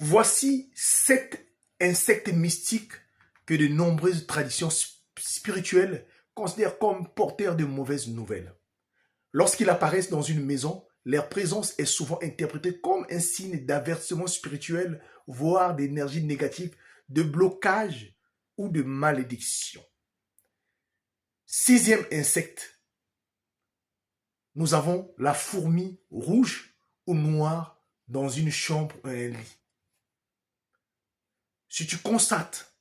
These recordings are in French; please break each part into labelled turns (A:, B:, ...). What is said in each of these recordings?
A: Voici 7 insectes mystiques que de nombreuses traditions spirituelles considèrent comme porteurs de mauvaises nouvelles. Lorsqu'ils apparaissent dans une maison, leur présence est souvent interprétée comme un signe d'avertissement spirituel, voire d'énergie négative, de blocage ou de malédiction. Sixième insecte, nous avons la fourmi rouge ou noire dans une chambre ou un lit. Si tu constates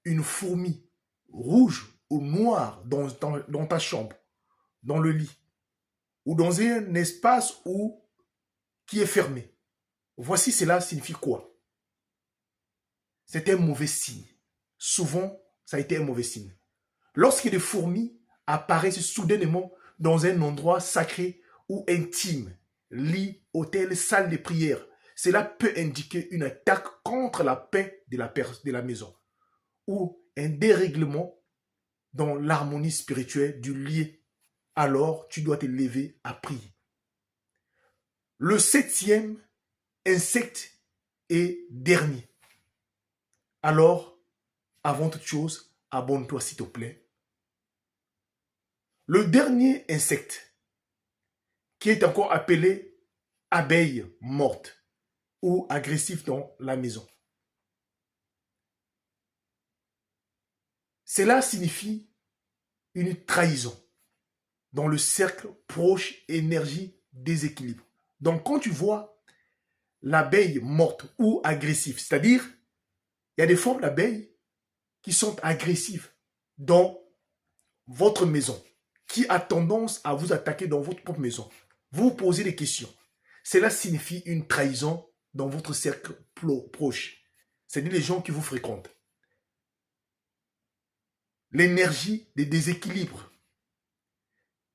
A: une fourmi rouge ou noire dans ta chambre, dans le lit, ou dans un espace qui est fermé, voici cela signifie quoi? C'est un mauvais signe. Souvent, ça a été un mauvais signe. Lorsque des fourmis apparaissent soudainement dans un endroit sacré ou intime, lit, hôtel, salle de prière, cela peut indiquer une attaque contre la paix de la maison ou un dérèglement dans l'harmonie spirituelle du lieu. Alors, tu dois te lever à prier. Le septième insecte et dernier. Alors, avant toute chose, abonne-toi s'il te plaît. Le dernier insecte, qui est encore appelé abeille morte ou agressif dans la maison. Cela signifie une trahison dans le cercle proche, énergie, déséquilibre. Donc quand tu vois l'abeille morte ou agressive, c'est-à-dire il y a des formes d'abeilles qui sont agressives dans votre maison, qui a tendance à vous attaquer dans votre propre maison. Vous vous posez des questions. Cela signifie une trahison dans votre cercle proche. C'est-à-dire les gens qui vous fréquentent. L'énergie des déséquilibres.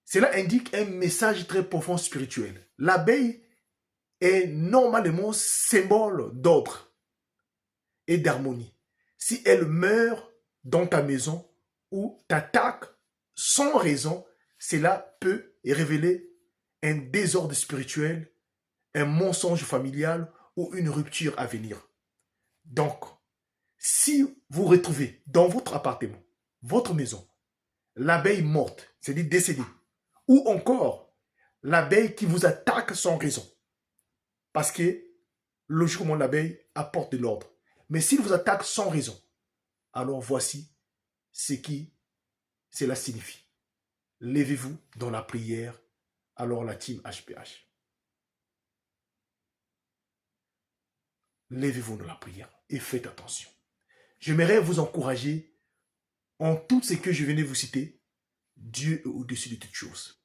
A: Cela indique un message très profond spirituel. L'abeille est normalement symbole d'ordre et d'harmonie. Si elle meurt dans ta maison ou t'attaque sans raison, cela peut révéler un désordre spirituel, un mensonge familial ou une rupture à venir. Donc, si vous retrouvez dans votre appartement, votre maison, l'abeille morte, c'est-à-dire décédée, ou encore l'abeille qui vous attaque sans raison, parce que logiquement l'abeille apporte de l'ordre. Mais s'il vous attaque sans raison, alors voici ce qui cela signifie. Levez-vous dans la prière, alors la team HPH. Levez-vous dans la prière et faites attention. J'aimerais vous encourager en tout ce que je venais vous citer. Dieu est au-dessus de toutes choses.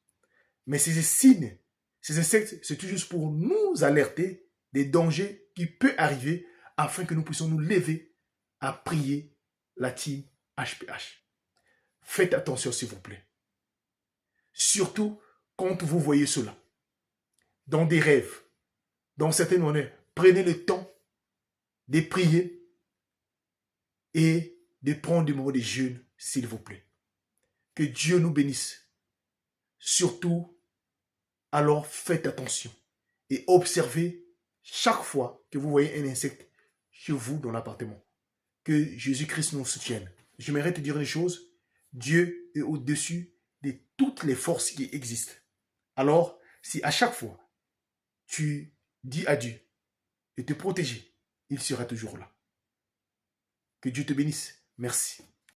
A: Mais ces signes, ces insectes, c'est tout juste pour nous alerter des dangers qui peuvent arriver afin que nous puissions nous lever à prier la team HPH. Faites attention s'il vous plaît. Surtout quand vous voyez cela. Dans des rêves, dans certaines monnaies, prenez le temps de prier et de prendre des moments de jeûne, s'il vous plaît. Que Dieu nous bénisse. Surtout, alors faites attention et observez chaque fois que vous voyez un insecte chez vous dans l'appartement. Que Jésus-Christ nous soutienne. J'aimerais te dire une chose. Dieu est au-dessus de toutes les forces qui existent. Alors, si à chaque fois, tu dis à Dieu de te protéger, il sera toujours là. Que Dieu te bénisse. Merci.